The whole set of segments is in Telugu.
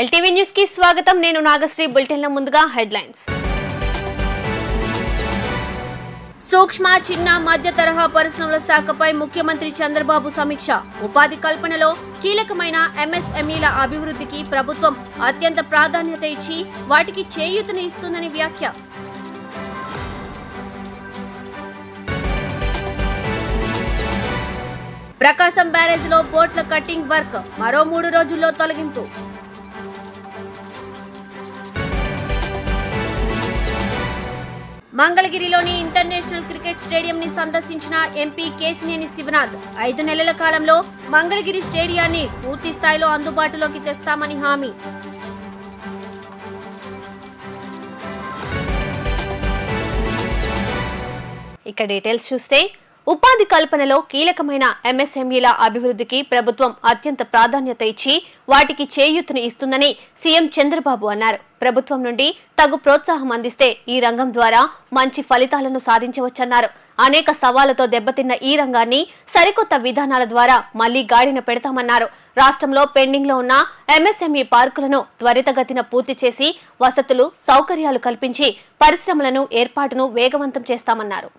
ఎల్టీవీ న్యూస్ కి స్వాగతం. నేను నాగశ్రీ. బులెటిన్ల ముందుగా హెడ్లైన్స్. సూక్ష్మ చిన్న మధ్య తరహా పరిశ్రమల శాఖపై ముఖ్యమంత్రి చంద్రబాబు సమీక్ష. ఉపాధి కల్పనలో కీలకమైన ఎంఎస్ఎంఈల అభివృద్ధికి ప్రభుత్వం అత్యంత ప్రాధాన్యత ఇచ్చి వాటికి చేయూతను ఇస్తుందని వ్యాఖ్య. ప్రకాశం బ్యారేజీలో బోట్ల కట్టింగ్ వర్క్ మరో 3 రోజుల్లో తొలగింపు. మంగళగిరిలోని ఇంటర్నేషనల్ క్రికెట్ స్టేడియం ని సందర్శించిన ఎంపీ కేశినేని శివనాథ్ 5 నెలల కాలంలో మంగళగిరి స్టేడియాన్ని పూర్తి స్థాయిలో అందుబాటులోకి తెస్తామని హామీ. ఇక డీటెయిల్స్ చూస్తే, ఉపాధి కల్పనలో కీలకమైన ఎంఎస్ఎంఈల అభివృద్ధికి ప్రభుత్వం అత్యంత ప్రాధాన్యత ఇచ్చి వాటికి చేయూతను ఇస్తుందని సీఎం చంద్రబాబు అన్నారు. ప్రభుత్వం నుండి తగు ప్రోత్సాహం అందిస్తే ఈ రంగం ద్వారా మంచి ఫలితాలను సాధించవచ్చన్నారు. అనేక సవాళ్లతో దెబ్బతిన్న ఈ రంగాన్ని సరికొత్త విధానాల ద్వారా మళ్లీ గాడిన పెడతామన్నారు. రాష్ట్రంలో పెండింగ్ లో ఉన్న ఎంఎస్ఎంఈ పార్కులను త్వరితగతిన పూర్తి చేసి వసతులు, సౌకర్యాలు కల్పించి పరిశ్రమలను ఏర్పాటును వేగవంతం చేస్తామన్నారు.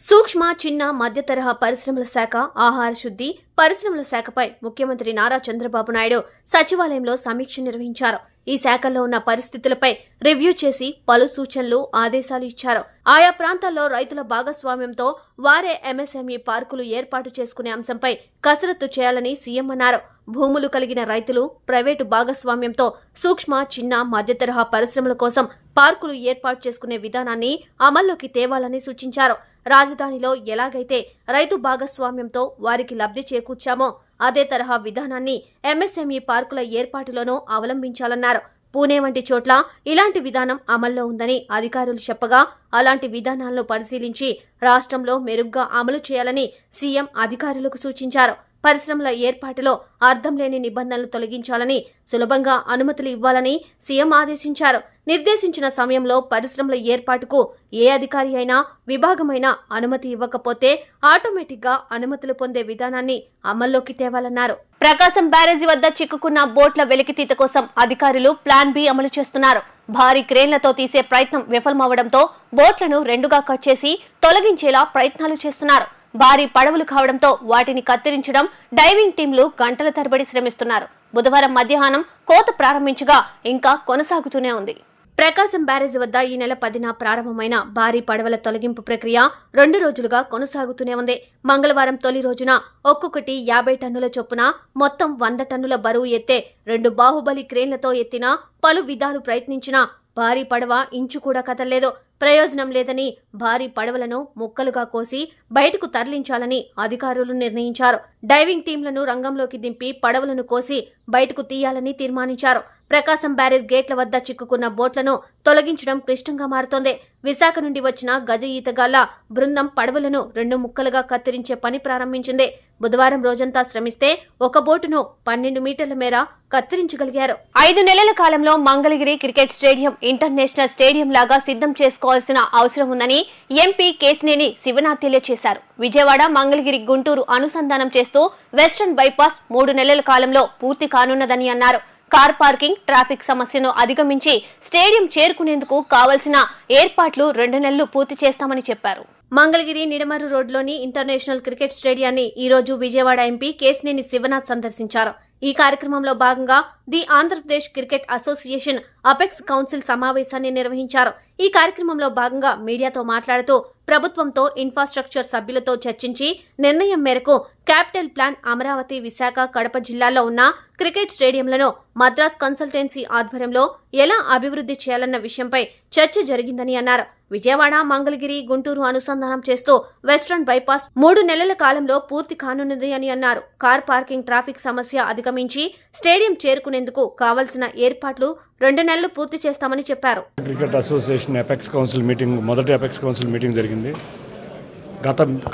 సూక్ష్మ చిన్న మధ్య తరహా పరిశ్రమల శాఖ, ఆహార శుద్ధి పరిశ్రమల శాఖపై ముఖ్యమంత్రి నారా చంద్రబాబు నాయుడు సచివాలయంలో సమీక్ష నిర్వహించారు. ఈ శాఖల్లో ఉన్న పరిస్థితులపై రివ్యూ చేసి పలు సూచనలు, ఆదేశాలు ఇచ్చారు. ఆయా ప్రాంతాల్లో రైతుల భాగస్వామ్యంతో వారే ఎంఎస్ఎంఈ పార్కులు ఏర్పాటు చేసుకునే అంశంపై కసరత్తు చేయాలని సీఎం అన్నారు. భూములు కలిగిన రైతులు ప్రైవేటు భాగస్వామ్యంతో సూక్ష్మ చిన్న మధ్య తరహా పరిశ్రమల కోసం పార్కులు ఏర్పాటు చేసుకునే విధానాన్ని అమల్లోకి తేవాలని సూచించారు. రాజధానిలో ఎలాగైతే రైతు భాగస్వామ్యంతో వారికి లబ్ధి చేకూర్చామో అదే తరహా విధానాన్ని ఎంఎస్ఎంఈ పార్కుల ఏర్పాటులోనూ అవలంబించాలన్నారు. పూణే వంటి చోట్ల ఇలాంటి విధానం అమల్లో ఉందని అధికారులు చెప్పగా అలాంటి విధానాలను పరిశీలించి రాష్ట్రంలో మెరుగ్గా అమలు చేయాలని సీఎం అధికారులకు సూచించారు. పరిశ్రమల ఏర్పాటులో అర్థం లేని నిబంధనలు తొలగించాలని, సులభంగా అనుమతులు ఇవ్వాలని సీఎం ఆదేశించారు. నిర్దేశించిన సమయంలో పరిశ్రమల ఏర్పాటుకు ఏ అధికారి అయినా, విభాగమైనా అనుమతి ఇవ్వకపోతే ఆటోమేటిక్గా అనుమతులు పొందే విధానాన్ని అమల్లోకి తేవాలన్నారు. ప్రకాశం బ్యారేజీ వద్ద చిక్కుకున్న బోట్ల వెలికితీత కోసం అధికారులు ప్లాన్ బి అమలు చేస్తున్నారు. భారీ క్రేన్లతో తీసే ప్రయత్నం విఫలమవడంతో బోట్లను 2గా కట్ చేసి తొలగించేలా ప్రయత్నాలు చేస్తున్నారు. భారీ పడవలు కావడంతో వాటిని కత్తిరించడం డైవింగ్ టీంలు గంటల తరబడి శ్రమిస్తున్నారు. బుధవారం మధ్యాహ్నం కోత ప్రారంభించగా ఇంకా కొనసాగుతూనే ఉంది. ప్రకాశం బ్యారేజీ వద్ద ఈ నెల 10న ప్రారంభమైన భారీ పడవల తొలగింపు ప్రక్రియ 2 రోజులుగా కొనసాగుతూనే ఉంది. మంగళవారం తొలి రోజున ఒక్కొక్కటి 50 టన్నుల చొప్పున మొత్తం 100 టన్నుల బరువు ఎత్తే 2 బాహుబలి క్రేన్లతో ఎత్తినా పలు విధాలు ప్రయత్నించినా భారీ పడవ ఇంచు కూడా కదలలేదు. ప్రయోజనం లేదని భారీ పడవలను ముక్కలుగా కోసి బయటకు తరలించాలని అధికారులు నిర్ణయించారు. డైవింగ్ టీంలను రంగంలోకి దింపి పడవలను కోసి బయటకు తీయాలని తీర్మానించారు. ప్రకాశం బ్యారేజ్ గేట్ల వద్ద చిక్కుకున్న బోట్లను తొలగించడం క్లిష్టంగా మారుతోంది. విశాఖ నుండి వచ్చిన గజ ఈతగాళ్ల బృందం పడవలను 2 ముక్కలుగా కత్తిరించే పని ప్రారంభించింది. బుధవారం రోజంతా శ్రమిస్తే ఒక బోటును 12 మీటర్ల మేర కత్తిరించగలిగారు. 5 నెలల కాలంలో Mangalagiri cricket stadium international stadium లాగా సిద్ధం చేసుకోవాల్సిన అవసరం ఉందని ఎంపీ కేశినేని శివనాథ్ తెలియజేశారు. విజయవాడ, మంగళగిరి, గుంటూరు అనుసంధానం చేస్తూ వెస్టర్న్ బైపాస్ 3 నెలల కాలంలో పూర్తి కానున్నదని అన్నారు. కార్ పార్కింగ్, ట్రాఫిక్ సమస్యను అధిగమించి స్టేడియం చేరుకునేందుకు కావలసిన ఏర్పాట్లు 2 నెలలు పూర్తి చేస్తామని చెప్పారు. మంగళగిరి నిడమర్రు రోడ్లోని ఇంటర్నేషనల్ క్రికెట్ స్టేడియాన్ని ఈ రోజు విజయవాడ ఎంపీ కేశినేని శివనాథ్ సందర్శించారు. ఈ కార్యక్రమంలో భాగంగా the Andhra Pradesh cricket association apex council సమావేశాన్ని నిర్వహించారు. ఈ కార్యక్రమంలో భాగంగా మీడియాతో మాట్లాడుతూ ప్రభుత్వంతో ఇన్ఫ్రాస్ట్రక్చర్ సభ్యులతో చర్చించి నిర్ణయం మేరకు క్యాపిటల్ ప్లాన్ అమరావతి, విశాఖ, కడప జిల్లాల్లో ఉన్న క్రికెట్ స్టేడియంలను మద్రాస్ కన్సల్టెన్సీ ఆధ్వర్యంలో ఎలా అభివృద్ధి చేయాలన్న విషయంపై చర్చ జరిగిందని అన్నారు. విజయవాడ, మంగళగిరి, గుంటూరు అనుసంధానం చేస్తూ వెస్టర్న్ బైపాస్ 3 నెలల కాలంలో పూర్తి కానున్నది అని అన్నారు. కార్ పార్కింగ్, ట్రాఫిక్ సమస్య అధిగమించి స్టేడియం చేరుకునేందుకు కావలసిన ఏర్పాట్లు 2 నెలలు పూర్తి చేస్తామని చెప్పారు. Cricket association apex council meeting, మొదటి ఎపెక్స్ కౌన్సిల్ మీటింగ్ జరిగింది.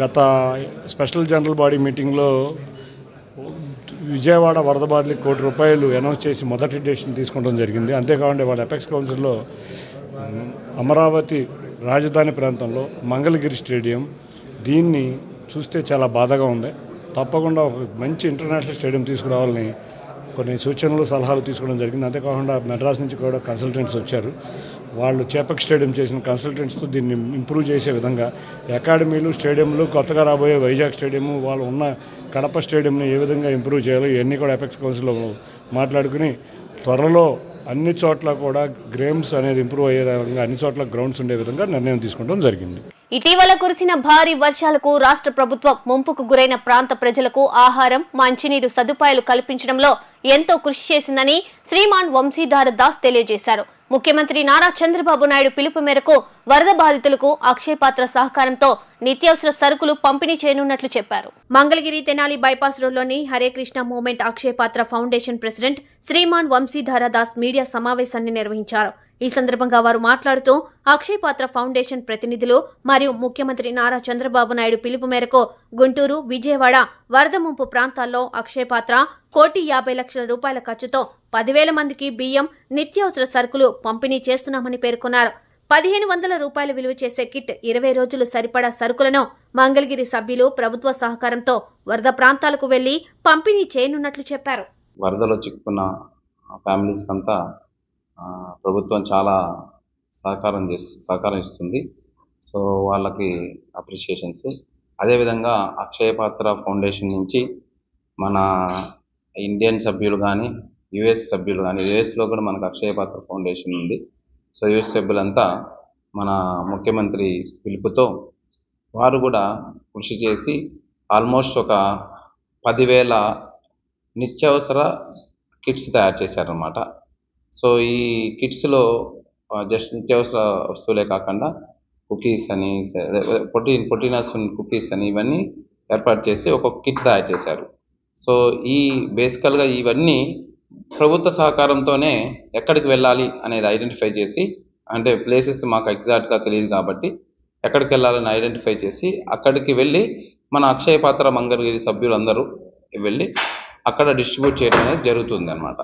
గత స్పెషల్ జనరల్ బాడీ మీటింగ్లో విజయవాడ వరద బాధితులకు ₹1 కోటి అనౌన్స్ చేసి మొదటి డెసిషన్ తీసుకోవడం జరిగింది. అంతేకాకుండా వాళ్ళ ఎపెక్స్ కౌన్సిల్లో అమరావతి రాజధాని ప్రాంతంలో మంగళగిరి స్టేడియం, దీన్ని చూస్తే చాలా బాధగా ఉంది. తప్పకుండా ఒక మంచి ఇంటర్నేషనల్ స్టేడియం తీసుకురావాలని కొన్ని సూచనలు సలహాలు తీసుకోవడం జరిగింది. అంతేకాకుండా మెడ్రాస్ నుంచి కూడా కన్సల్టెంట్స్ వచ్చారు. వాళ్ళు చేపక్ స్టేడియం చేసిన కన్సల్టెంట్స్తో దీన్ని ఇంప్రూవ్ చేసే విధంగా అకాడమీలు, స్టేడియంలు, కొత్తగా రాబోయే వైజాగ్ స్టేడియము, వాళ్ళు ఉన్న కడప స్టేడియంని ఏ విధంగా ఇంప్రూవ్ చేయాలో ఇవన్నీ కూడా అపెక్స్ కౌన్సిల్లో మాట్లాడుకుని త్వరలో అన్ని చోట్ల కూడా గేమ్స్ అనేది ఇంప్రూవ్ అయ్యే విధంగా అన్ని చోట్ల గ్రౌండ్స్ ఉండే విధంగా నిర్ణయం తీసుకోవడం జరిగింది. ఇటీవల కురిసిన భారీ వర్షాలకు రాష్ట్ర ప్రభుత్వం ముంపుకు గురైన ప్రాంత ప్రజలకు ఆహారం, మంచినీరు సదుపాయాలు కల్పించడంలో ఎంతో కృషి చేసిందని శ్రీమాన్ వంశీధర దాస్ తెలియజేశారు. ముఖ్యమంత్రి నారా చంద్రబాబు నాయుడు పిలుపు మేరకు వరద బాధితులకు అక్షయ పాత్ర సహకారంతో నిత్యావసర సరుకులు పంపిణీ చేయనున్నట్లు చెప్పారు. మంగళగిరి తెనాలి బైపాస్ రోడ్లోని Hare Krishna movement Akshaya Patra foundation president Shriman Vamshidhara Das media సమావేశాన్ని నిర్వహించారు. ఈ సందర్భంగా వారు మాట్లాడుతూ అక్షయ పాత్ర ఫౌండేషన్ ప్రతినిధులు మరియు ముఖ్యమంత్రి నారా చంద్రబాబు నాయుడు పిలుపు మేరకు గుంటూరు, విజయవాడ వరద ముంపు ప్రాంతాల్లో అక్షయ పాత్ర 1,50,00,000 రూపాయల ఖర్చుతో 10,000 మందికి బియ్యం, నిత్యావసర సరుకులు పంపిణీ చేస్తున్నామని పేర్కొన్నారు. 1,500 రూపాయలు విలువ చేసే కిట్ 20 రోజులు సరిపడా సరుకులను మంగళగిరి సభ్యులు ప్రభుత్వ సహకారంతో వరద ప్రాంతాలకు వెళ్లి పంపిణీ చేయనున్నట్లు చెప్పారు. వరదలో చిక్కుకున్న ఫ్యామిలీస్ అంతా ప్రభుత్వం చాలా సహకారం ఇస్తుంది. సో వాళ్ళకి అప్రిషియేషన్స్. అదేవిధంగా అక్షయ పాత్ర ఫౌండేషన్ నుంచి మన ఇండియన్ సభ్యులు కానీ, యుఎస్ సభ్యులు కానీ, యుఎస్లో కూడా మనకు అక్షయ పాత్ర ఫౌండేషన్ ఉంది. సో యుఎస్ సభ్యులంతా మన ముఖ్యమంత్రి పిలుపుతో వారు కూడా కృషి చేసి ఆల్మోస్ట్ ఒక 10,000 నిత్యావసర కిట్స్ తయారు చేశారన్నమాట. సో ఈ కిట్స్లో జస్ట్ నిత్యావసర వస్తువులే కాకుండా కుకీస్ అని, ప్రోటీనస్ కుకీస్ అని ఇవన్నీ ఏర్పాటు చేసి ఒక కిట్ తయారు చేశారు. సో ఈ బేసికల్గా ఇవన్నీ ప్రభుత్వ సహకారంతోనే ఎక్కడికి వెళ్ళాలి అనేది ఐడెంటిఫై చేసి, అంటే ప్లేసెస్ మాకు ఎగ్జాక్ట్గా తెలియదు కాబట్టి ఎక్కడికి వెళ్ళాలని ఐడెంటిఫై చేసి అక్కడికి వెళ్ళి మన అక్షయ పాత్ర మంగళగిరి సభ్యులందరూ వెళ్ళి అక్కడ డిస్ట్రిబ్యూట్ చేయడం అనేది జరుగుతుంది అన్నమాట.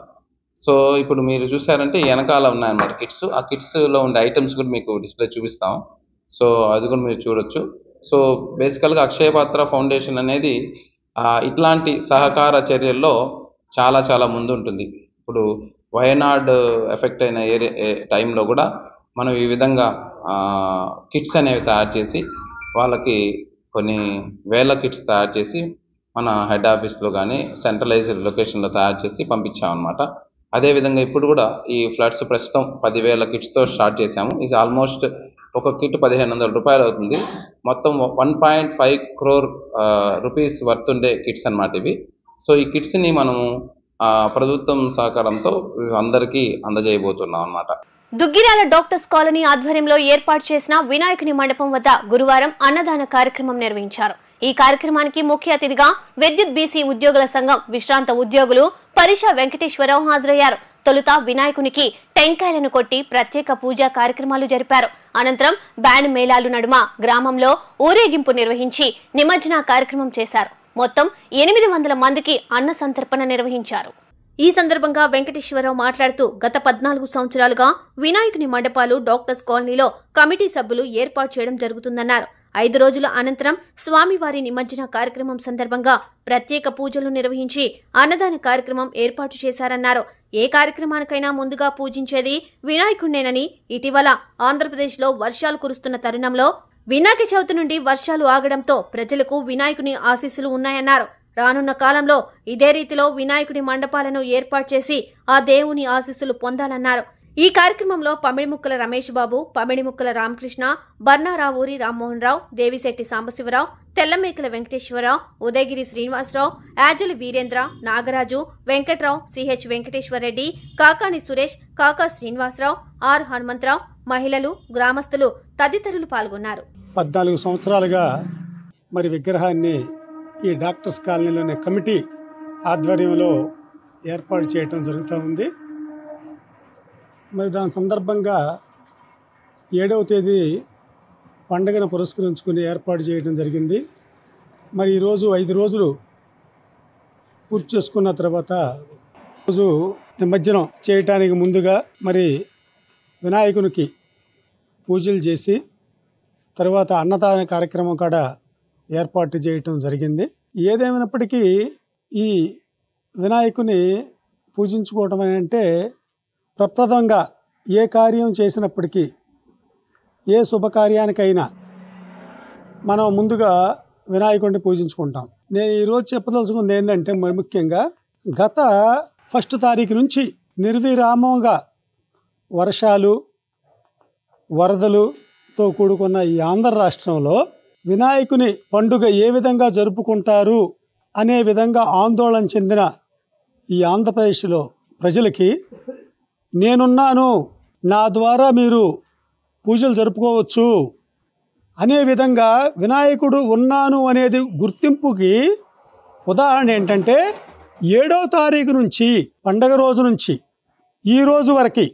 సో ఇప్పుడు మీరు చూసారంటే వెనకాల ఉన్నాయన్నమాట కిట్స్. ఆ కిట్స్లో ఉండే ఐటమ్స్ కూడా మీకు డిస్ప్లే చూపిస్తాం. సో అది కూడా మీరు చూడొచ్చు. సో బేసికల్గా అక్షయ పాత్ర ఫౌండేషన్ అనేది ఇట్లాంటి సహకార చర్యల్లో చాలా ముందు ఉంటుంది. ఇప్పుడు వయనాడ్ ఎఫెక్ట్ అయిన టైంలో కూడా మనం ఈ విధంగా కిట్స్ అనేవి తయారు చేసి వాళ్ళకి కొన్ని వేల కిట్స్ తయారు చేసి మన హెడ్ ఆఫీస్లో కానీ సెంట్రలైజ్డ్ లొకేషన్లో తయారు చేసి పంపించామన్నమాట. అదేవిధంగా ఇప్పుడు కూడా ఈ ఫ్లడ్స్ ప్రస్తుతం 10,000 కిట్స్తో స్టార్ట్ చేశాము. ఇది ఆల్మోస్ట్ ఒక కిట్ 1,500 రూపాయలు అవుతుంది. మొత్తం 1.5 crore రూపీస్ వర్త్ ఉండే కిట్స్ అన్నమాట ఇవి. సో ఈ కిట్స్ని మనము ప్రభుత్వం సహకారంతో అందరికీ అందజేయబోతున్నాం అన్నమాట. దుగ్గిరాల డాక్టర్స్ కాలనీ ఆధ్వర్యంలో ఏర్పాటు చేసిన వినాయకుని మండపం వద్ద గురువారం అన్నదాన కార్యక్రమం నిర్వహించారు. ఈ కార్యక్రమానికి ముఖ్య అతిథిగా విద్యుత్ బీసీ ఉద్యోగుల సంఘం విశ్రాంత ఉద్యోగులు పరిషా వెంకటేశ్వరరావు హాజరయ్యారు. తొలుత వినాయకునికి టెంకాయలను కొట్టి ప్రత్యేక పూజా కార్యక్రమాలు జరిపారు. అనంతరం బ్యాండ్ మేళాలు నడుమ గ్రామంలో ఊరేగింపు నిర్వహించి నిమజ్జన కార్యక్రమం చేశారు. మొత్తం 800 మందికి అన్న సంతర్పణ నిర్వహించారు. ఈ సందర్భంగా వెంకటేశ్వరరావు మాట్లాడుతూ గత 14 సంవత్సరాలుగా వినాయకుని మండపాలు డాక్టర్స్ కాలనీలో కమిటీ సభ్యులు ఏర్పాటు చేయడం జరుగుతుందన్నారు. 5 రోజుల అనంతరం స్వామివారి నిమజ్జన కార్యక్రమం సందర్భంగా ప్రత్యేక పూజలు నిర్వహించి అన్నదాన కార్యక్రమం ఏర్పాటు చేశారన్నారు. ఏ కార్యక్రమానికైనా ముందుగా పూజించేది వినాయకుడినేనని, ఇటీవల ఆంధ్రప్రదేశ్లో వర్షాలు కురుస్తున్న తరుణంలో వినాయక చవితి నుండి వర్షాలు ఆగడంతో ప్రజలకు వినాయకుని ఆశీస్సులు ఉన్నాయన్నారు. రానున్న కాలంలో ఇదే రీతిలో వినాయకుడి మండపాలను ఏర్పాటు చేసి ఆ దేవుని ఆశీస్సులు పొందాలన్నారు. ఈ కార్యక్రమంలో పమిడిముక్కల రమేష్ బాబు, పమిడిముక్కల రామకృష్ణ, బర్నారావూరి రామ్మోహన్ రావు, దేవిశెట్టి సాంబశివరావు, తెల్లమేకల వెంకటేశ్వరరావు, ఉదయగిరి శ్రీనివాసరావు, యాజలి వీరేంద్ర, నాగరాజు, వెంకట్రావు, సిహెచ్ వెంకటేశ్వరరెడ్డి, కాకాని సురేష్, కాకా శ్రీనివాసరావు, ఆర్ హనుమంతరావు, మహిళలు, గ్రామస్తులు తదితరులు పాల్గొన్నారు. 14 సంవత్సరాలుగా మరి విగ్రహాన్ని ఈ డాక్టర్స్ కాలనీలోని కమిటీ ఆధ్వర్యంలో ఏర్పాటు చేయటం జరుగుతూ ఉంది. మరి దాని సందర్భంగా 7వ తేదీ పండుగను పురస్కరించుకుని ఏర్పాటు చేయడం జరిగింది. మరి ఈరోజు 5 రోజులు పూర్తి చేసుకున్న తర్వాత రోజు నిమజ్జనం చేయటానికి ముందుగా మరి వినాయకునికి పూజలు చేసి తర్వాత అన్నదాన కార్యక్రమం కూడా ఏర్పాటు చేయటం జరిగింది. ఏదేమైనప్పటికీ ఈ వినాయకుని పూజించుకోవటం అని అంటే ప్రప్రదంగా ఏ కార్యం చేసినప్పటికీ ఏ శుభకార్యానికైనా మనం ముందుగా వినాయకుడిని పూజించుకుంటాం. నేను ఈరోజు చెప్పదలుచుకుంది ఏంటంటే మరి ముఖ్యంగా గత 1 తారీఖు నుంచి నిర్విరామంగా వర్షాలు వరదలుతో కూడుకున్న ఈ ఆంధ్ర రాష్ట్రంలో వినాయకుని పండుగ ఏ విధంగా జరుపుకుంటారు అనే విధంగా ఆందోళన చెందిన ఈ ఆంధ్రప్రదేశ్లో ప్రజలకి నేనున్నాను, నా ద్వారా మీరు పూజలు జరుపుకోవచ్చు అనే విధంగా వినాయకుడు ఉన్నాను అనేది గుర్తింపుకి ఉదాహరణ ఏంటంటే 7వ తారీఖు నుంచి పండగ రోజు నుంచి ఈ రోజు వరకు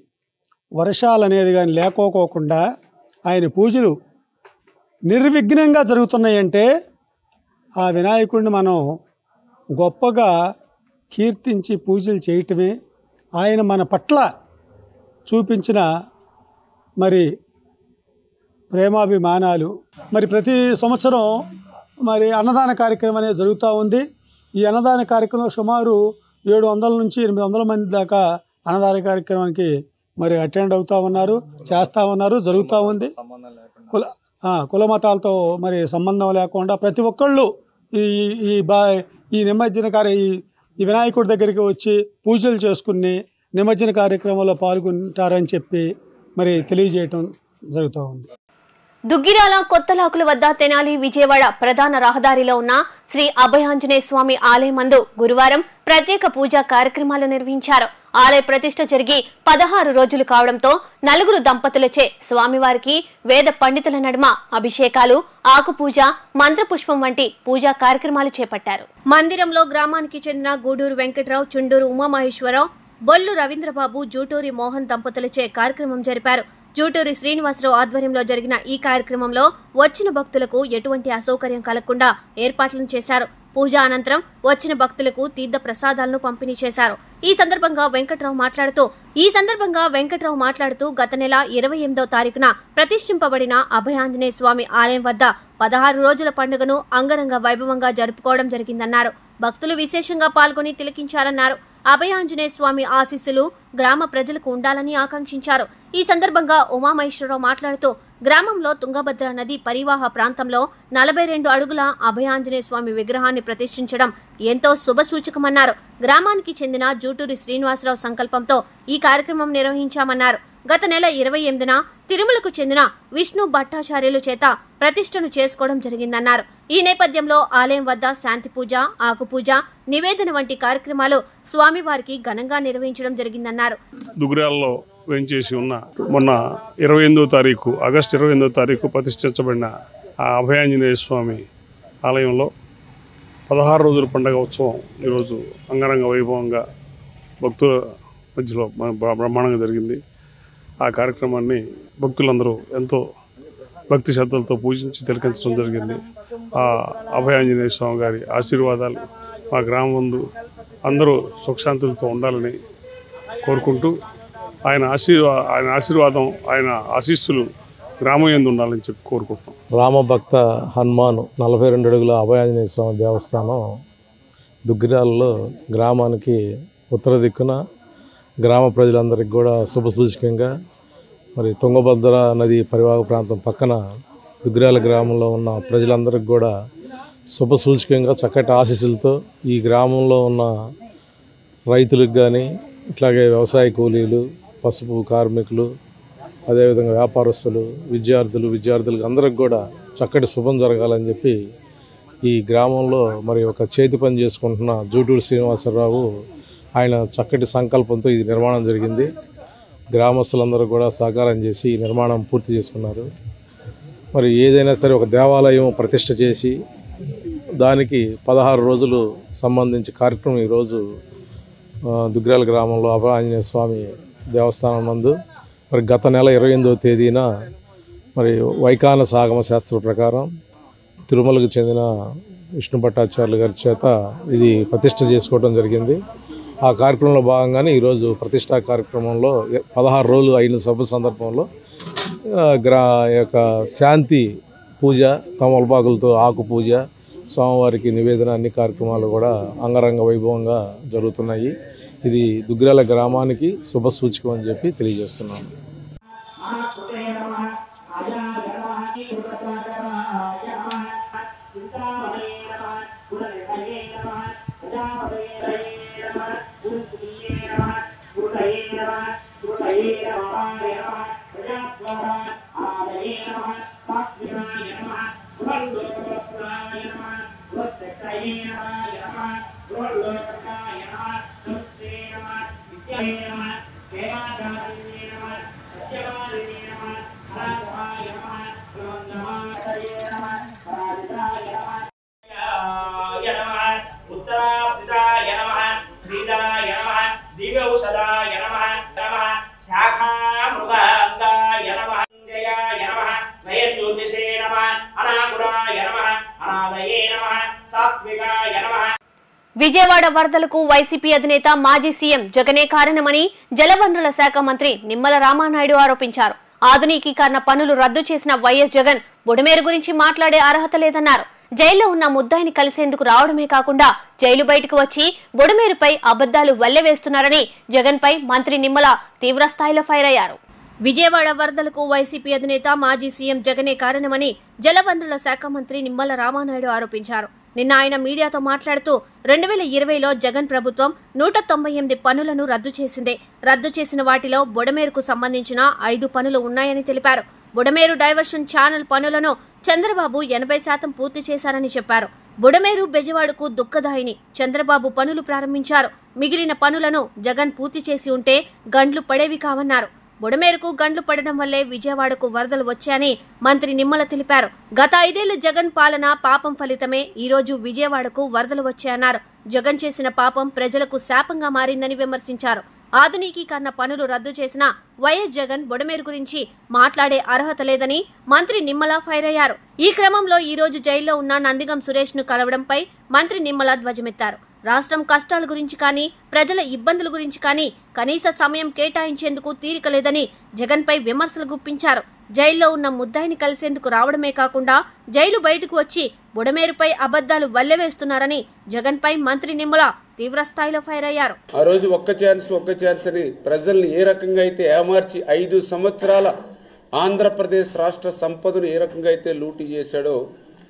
వర్షాలు అనేది కానీ లేకోకుండా ఆయన పూజలు నిర్విఘ్నంగా జరుగుతున్నాయంటే ఆ వినాయకుడిని మనం గొప్పగా కీర్తించి పూజలు చేయటమే ఆయన మన పట్ల చూపించిన మరి ప్రేమాభిమానాలు. మరి ప్రతి సంవత్సరం మరి అన్నదాన కార్యక్రమం అనేది జరుగుతూ ఉంది. ఈ అన్నదాన కార్యక్రమంలో సుమారు 700 నుంచి 800 మంది దాకా అన్నదాన కార్యక్రమానికి మరి అటెండ్ అవుతూ ఉన్నారు, చేస్తూ ఉన్నారు, జరుగుతూ ఉంది. కుల మతాలతో మరి సంబంధం లేకుండా ప్రతి ఒక్కళ్ళు ఈ నిమజ్జన ఈ వినాయకుడి దగ్గరికి వచ్చి పూజలు చేసుకుని నిమజ్జన కార్యక్రమంలో పాల్గొంటారని చెప్పి మరి తెలియజేయటం జరుగుతూ ఉంది. దుగ్గిరాల కొత్తలాకుల వద్ద తెనాలి విజయవాడ ప్రధాన రహదారిలో ఉన్న శ్రీ అభయాంజనేయ స్వామి ఆలయం మందు గురువారం ప్రత్యేక పూజా కార్యక్రమాలు నిర్వహించారు. ఆలయ ప్రతిష్ఠ జరిగి 16 రోజులు కావడంతో 4 దంపతులచే స్వామివారికి వేద పండితుల నడుమ అభిషేకాలు, ఆకుపూజ, మంత్రపుష్పం వంటి పూజా కార్యక్రమాలు చేపట్టారు. మందిరంలో గ్రామానికి చెందిన గూడూరు వెంకట్రావు, చుండూరు ఉమామహేశ్వరరావు, బొల్లు రవీంద్రబాబు, జూటూరి మోహన్ దంపతులచే కార్యక్రమం జరిపారు. జూటూరి శ్రీనివాసరావు ఆధ్వర్యంలో జరిగిన ఈ కార్యక్రమంలో వచ్చిన భక్తులకు ఎటువంటి అసౌకర్యం కలగకుండా ఏర్పాట్లను చేశారు. పూజా అనంతరం వచ్చిన భక్తులకు తీర్థ ప్రసాదాలను పంపిణీ చేశారు. ఈ సందర్భంగా వెంకట్రావు మాట్లాడుతూ గత నెల 28వ తారీఖున ప్రతిష్ఠింపబడిన అభయాంజనేయ స్వామి ఆలయం వద్ద 16 రోజుల పండుగను అంగరంగ వైభవంగా జరుపుకోవడం జరిగిందన్నారు. భక్తులు విశేషంగా పాల్గొని తిలకించారన్నారు. అభయాంజనేయ స్వామి ఆశీస్సులు గ్రామ ప్రజలకు ఉండాలని ఆకాంక్షించారు. ఈ సందర్భంగా ఉమామహేశ్వరరావు మాట్లాడుతూ గ్రామంలో తుంగభద్ర నది పరివాహ ప్రాంతంలో 42 అడుగుల అభయాంజనేయ స్వామి విగ్రహాన్ని ప్రతిష్ఠించడం ఎంతో శుభసూచకమన్నారు. గ్రామానికి చెందిన జూటూరి శ్రీనివాసరావు సంకల్పంతో ఈ కార్యక్రమం నిర్వహించామన్నారు. గత నెల 28న తిరుమలకు చెందిన విష్ణు భట్టాచార్యులు చేత ప్రతిష్టను చేసుకోవడం జరిగిందన్నారు. ఈ నేపథ్యంలో ఆలయం వద్ద శాంతి పూజ, ఆకుపూజ, నివేదన వంటి కార్యక్రమాలు స్వామివారికి ఘనంగా నిర్వహించడం జరిగిందన్నారు. దుగ్గిరాలలో వేంచేసి ఉన్న మొన్న 28వ తారీఖు ఆగస్టు 28వ తారీఖు ప్రతిష్ఠించబడిన ఆ అభయాంజనేయ స్వామి ఆలయంలో 16 రోజుల పండుగ ఉత్సవం ఈరోజు అంగరంగ వైభవంగా భక్తుల మధ్యలో బ్రహ్మాండంగా జరిగింది. ఆ కార్యక్రమాన్ని భక్తులందరూ ఎంతో భక్తి శ్రద్ధలతో పూజించి తిలకించడం జరిగింది. ఆ అభయాంజనేయ స్వామి గారి ఆశీర్వాదాలు మా గ్రామం ముందు అందరూ సుఖశాంతులతో ఉండాలని కోరుకుంటూ ఆయన ఆశీర్వాదం, ఆయన ఆశీస్సులు గ్రామం యందు ఉండాలని చెప్పి కోరుకుంటున్నాం. రామభక్త హనుమాను 42 అడుగుల అభయాంజనేయ స్వామి దేవస్థానం దుగ్గిరాలలో గ్రామానికి ఉత్తర దిక్కున గ్రామ ప్రజలందరికీ కూడా శుభసూచకంగా మరి తుంగభద్ర నది పరివాహక ప్రాంతం పక్కన దుగ్గిరాల గ్రామంలో ఉన్న ప్రజలందరికీ కూడా శుభసూచకంగా చక్కటి ఆశీస్సులతో ఈ గ్రామంలో ఉన్న రైతులకు కానీ ఇట్లాగే వ్యవసాయ కూలీలు, పసుపు కార్మికులు, అదేవిధంగా వ్యాపారస్తులు, విద్యార్థులకు అందరికి కూడా చక్కటి శుభం జరగాలని చెప్పి ఈ గ్రామంలో మరి ఒక చేతి పని చేసుకుంటున్న జూటూరు శ్రీనివాసరావు ఆయన చక్కటి సంకల్పంతో ఇది నిర్మాణం జరిగింది. గ్రామస్తులందరూ కూడా సహకారం చేసి ఈ నిర్మాణం పూర్తి చేసుకున్నారు. మరి ఏదైనా సరే ఒక దేవాలయం ప్రతిష్ఠ చేసి దానికి 16 రోజులు సంబంధించి కార్యక్రమం ఈరోజు దుగ్గిరాల గ్రామంలో అభయాంజనేయ స్వామి దేవస్థానం నందు మరి గత నెల 28వ తేదీన మరి వైఖాన సాగమ శాస్త్ర ప్రకారం తిరుమలకు చెందిన విష్ణు భట్టాచార్యులు గారి చేత ఇది ప్రతిష్ఠ చేసుకోవడం జరిగింది. ఆ కార్యక్రమంలో భాగంగానే ఈరోజు ప్రతిష్టా కార్యక్రమంలో 16 రోజులు అయిన సభ సందర్భంలో యొక్క శాంతి పూజ, తమలపాకులతో ఆకు పూజ, స్వామివారికి నివేదన, అన్ని కార్యక్రమాలు కూడా అంగరంగ వైభవంగా జరుగుతున్నాయి. ఇది దుగ్గిరాల గ్రామానికి శుభసూచకం అని చెప్పి తెలియజేస్తున్నాను. విజయవాడ వరదలకు వైసీపీ అధినేత మాజీ సీఎం జగనే కారణమని జలవనరుల శాఖ మంత్రి నిమ్మల రామానాయుడు ఆరోపించారు. ఆధునికీకరణ పనులు రద్దు చేసిన వైఎస్ జగన్ బుడమేరు గురించి మాట్లాడే అర్హత లేదన్నారు. జైల్లో ఉన్న ముద్దాయిని కలిసేందుకు రావడమే కాకుండా జైలు బయటకు వచ్చి బుడమేరుపై అబద్దాలు వల్లెవేస్తున్నారని జగన్ పై మంత్రి నిమ్మల తీవ్రస్థాయిలో ఫైర్ అయ్యారు. విజయవాడ వరదలకు వైసీపీ అధినేత మాజీ సీఎం జగనే కారణమని జలవనరుల శాఖ మంత్రి నిమ్మల రామానాయుడు ఆరోపించారు. నిన్న ఆయన మీడియాతో మాట్లాడుతూ 2020లో జగన్ ప్రభుత్వం 198 పనులను రద్దు చేసింది. రద్దు చేసిన వాటిలో బుడమేరుకు సంబంధించిన 5 పనులు ఉన్నాయని తెలిపారు. బుడమేరు డైవర్షన్ ఛానల్ పనులను చంద్రబాబు 80% పూర్తి చేశారని చెప్పారు. బుడమేరు బెజవాడకు దుఃఖదాయిని చంద్రబాబు పనులు ప్రారంభించారు. మిగిలిన పనులను జగన్ పూర్తి చేసి ఉంటే గండ్లు పడేవి కావన్నారు. బుడమేరుకు గండ్లు పడడం వల్లే విజయవాడకు వరదలు వచ్చాయని మంత్రి నిమ్మల తెలిపారు. గత 5 ఏళ్ల జగన్ పాలన పాపం ఫలితమే ఈ రోజు విజయవాడకు వరదలు వచ్చాయన్నారు. జగన్ చేసిన పాపం ప్రజలకు శాపంగా మారిందని విమర్శించారు. ఆధునికీకరణ పనులు రద్దు చేసిన వైఎస్ జగన్ బుడమేరు గురించి మాట్లాడే అర్హత లేదని మంత్రి నిమ్మల ఫైర్ అయ్యారు. ఈ క్రమంలో ఈ రోజు జైల్లో ఉన్న నందిగం సురేష్ ను కలవడంపై మంత్రి నిమ్మల ధ్వజమెత్తారు. రాష్ట్రం కష్టాల గురించి కానీ ప్రజల ఇబ్బందుల గురించి కానీ కనీస సమయం కేటాయించేందుకు తీరిక లేదని జగన్పై విమర్శలు గుప్పించారు. జైల్లో ఉన్న ముద్దాయిని కలిసేందుకు రావడమే కాకుండా జైలు బయటకు వచ్చి బుడమేరుపై అబద్దాలు వల్లెవేస్తున్నారని జగన్పై మంత్రి నిమ్మల తీవ్రస్థాయిలో ఫైర్ అయ్యారు. ఆ రోజు ఒక్క ఛాన్స్ అని ప్రజల్ని ఏ రకంగా అయితే ఏమార్చి 5 సంవత్సరాల ఆంధ్రప్రదేశ్ రాష్ట్ర సంపదను ఏ రకంగా అయితే లూటీ చేశాడో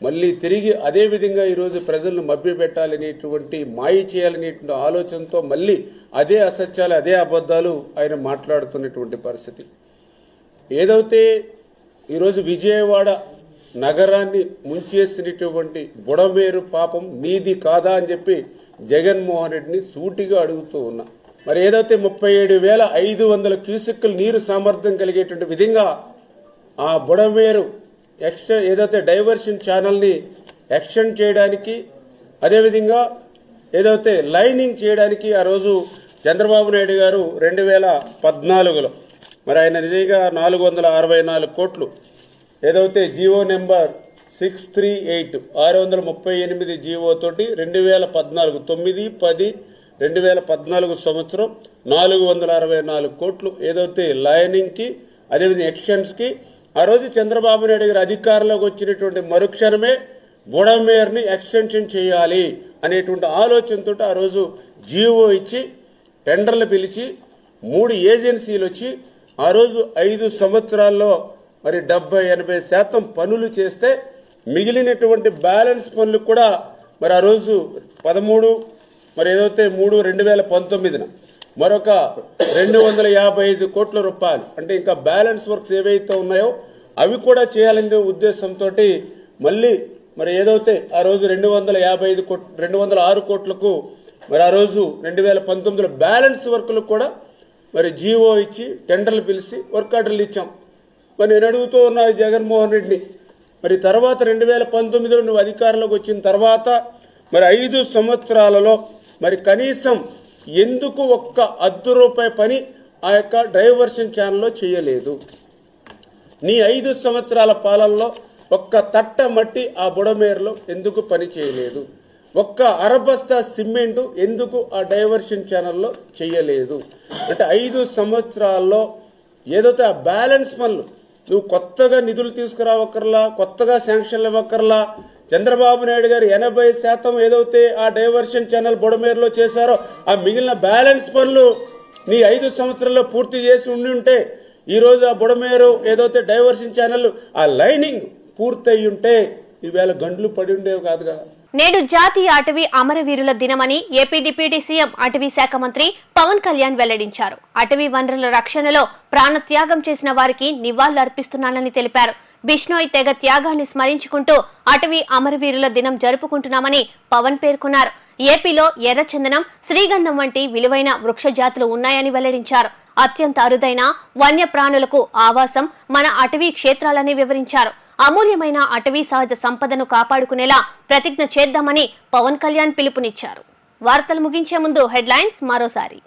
మళ్ళీ తిరిగి అదే విధంగా ఈరోజు ప్రజలను మభ్యపెట్టాలనేటువంటి మాయ చేయాలనేటువంటి ఆలోచనతో మళ్ళీ అదే అసత్యాలు అదే అబద్ధాలు ఆయన మాట్లాడుతున్నటువంటి పరిస్థితి. ఏదైతే ఈరోజు విజయవాడ నగరాన్ని ముంచేసినటువంటి బుడమేరు పాపం నీది కాదా అని చెప్పి జగన్మోహన్ రెడ్డిని సూటిగా అడుగుతూ ఉన్నా. మరి ఏదైతే 37,500 క్యూసెక్కుల నీరు సామర్థ్యం కలిగేటువంటి విధంగా ఆ బుడమేరు ఏదైతే డైవర్షన్ ఛానల్ని ఎక్స్టెండ్ చేయడానికి అదేవిధంగా ఏదైతే లైనింగ్ చేయడానికి ఆ రోజు చంద్రబాబు నాయుడు గారు 2014లో మరి ఆయన నిజంగా 464 కోట్లు ఏదైతే జీవో నెంబర్ 638 638 జీవో తోటి 2014 9/10/2014 సంవత్సరం 464 కోట్లు ఏదైతే లైనింగ్కి అదేవిధంగా ఎక్స్టెండ్స్కి ఆ రోజు చంద్రబాబు నాయుడు గారు అధికారంలోకి వచ్చినటువంటి మరుక్షణమే బుడమేరుని ఎక్స్టెన్షన్ చేయాలి అనేటువంటి ఆలోచనతో ఆ రోజు జీవో ఇచ్చి టెండర్లు పిలిచి 3 ఏజెన్సీలు వచ్చి ఆ రోజు 5 సంవత్సరాల్లో మరి 70-80% పనులు చేస్తే మిగిలినటువంటి బ్యాలెన్స్ పనులు కూడా మరి ఆ రోజు 13 మరి ఏదైతే 3/2019న మరొక 255 కోట్ల రూపాయలు అంటే ఇంకా బ్యాలెన్స్ వర్క్స్ ఏవైతే ఉన్నాయో అవి కూడా చేయాలనే ఉద్దేశంతో మళ్ళీ మరి ఏదైతే ఆ రోజు 206 కోట్లకు మరి ఆ రోజు 2019లో బ్యాలెన్స్ వర్క్లకు కూడా మరి జీవో ఇచ్చి టెండర్లు పిలిచి వర్క్ ఆర్డర్లు ఇచ్చాం. మరి నేను అడుగుతూ ఉన్నా జగన్మోహన్ రెడ్డిని, మరి తర్వాత 2019లో నువ్వు అధికారంలోకి వచ్చిన తర్వాత మరి 5 సంవత్సరాలలో మరి కనీసం ఎందుకు ఒక్క ₹1 పని ఆ యొక్క డైవర్షన్ ఛానల్లో చేయలేదు? నీ 5 సంవత్సరాల పాలనలో ఒక్క తట్ట మట్టి ఆ బుడమేరులో ఎందుకు పని చేయలేదు? ఒక్క అరబస్తా సిమెంటు ఎందుకు ఆ డైవర్షన్ ఛానల్లో చేయలేదు? అంటే 5 సంవత్సరాల్లో ఏదైతే ఆ బ్యాలెన్స్ పనులు నువ్వు కొత్తగా నిధులు తీసుకురావక్కర్లా, కొత్తగా శాంక్షన్లు ఇవ్వక్కర్లా, చంద్రబాబు నాయుడు గారు 80% ఏదైతే ఆ డైవర్షన్ ఛానల్ బుడమేరులో చేశారో ఆ మిగిలిన బ్యాలెన్స్ పనులు నీ 5 సంవత్సరాల్లో పూర్తి చేసి ఉంటే ఈరోజు ఆ బుడమేరు ఏదైతే డైవర్షన్ ఛానల్ ఆ లైనింగ్ పూర్తయి ఉంటే ఈవేళ గండ్లు పడి ఉండేవి కాదు కదా. నేడు జాతీయ అటవీ అమరవీరుల దినమని ఏపీ డిప్యూటీ సీఎం అటవీ శాఖ మంత్రి పవన్ కళ్యాణ్ వెల్లడించారు. అటవీ వనరుల రక్షణలో ప్రాణత్యాగం చేసిన వారికి నివాళులు అర్పిస్తున్నానని తెలిపారు. బిష్నోయ్ తెగ త్యాగాన్ని స్మరించుకుంటూ అటవీ అమరవీరుల దినం జరుపుకుంటున్నామని పవన్ పేర్కొన్నారు. ఏపీలో ఎర్రచందనం, శ్రీగంధం వంటి విలువైన వృక్ష జాతులు ఉన్నాయని వెల్లడించారు. అత్యంత అరుదైన వన్యప్రాణులకు ఆవాసం మన అటవీ క్షేత్రాలని వివరించారు. అమూల్యమైన అటవీ సహజ సంపదను కాపాడుకునేలా ప్రతిజ్ఞ చేద్దామని పవన్ కళ్యాణ్ పిలుపునిచ్చారు. వార్తలు ముగించే ముందు హెడ్లైన్స్ మరోసారి.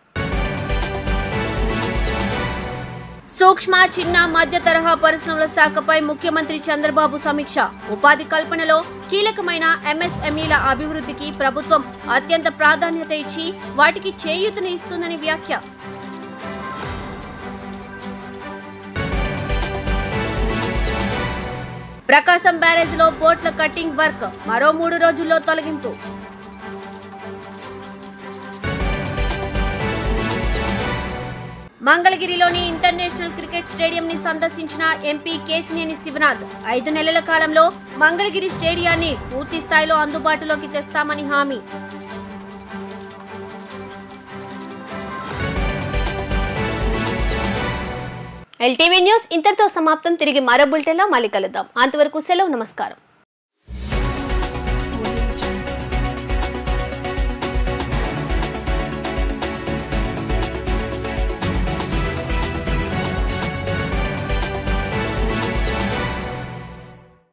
సూక్ష్మ, చిన్న, మధ్య తరహా పరిశ్రమల శాఖపై ముఖ్యమంత్రి చంద్రబాబు సమీక్ష. ఉపాధి కల్పనలో కీలకమైన ఎంఎస్ఎంఈల అభివృద్ధికి ప్రభుత్వం అత్యంత ప్రాధాన్యత ఇచ్చి వాటికి చేయూతని ఇస్తుందని వ్యాఖ్య. ప్రకాశం బ్యారేజ్లో బోట్ల కట్టింగ్ వర్క్ మరో 3 రోజుల్లో తొలగింపు. మంగళగిరిలోని ఇంటర్నేషనల్ క్రికెట్ స్టేడియం ని సందర్శించిన ఎంపీ కేసినేని శివనాథ్ 5 నెలల కాలంలో మంగళగిరి స్టేడియాన్ని పూర్తి స్థాయిలో అందుబాటులోకి తెస్తామని హామీ. ఎల్టీవీ న్యూస్ ఇంతటితో సమాప్తం. తిరిగి మరో బులెటిన్లో మళ్ళీ కలుద్దాం. అంతవరకు సెలవు, నమస్కారం.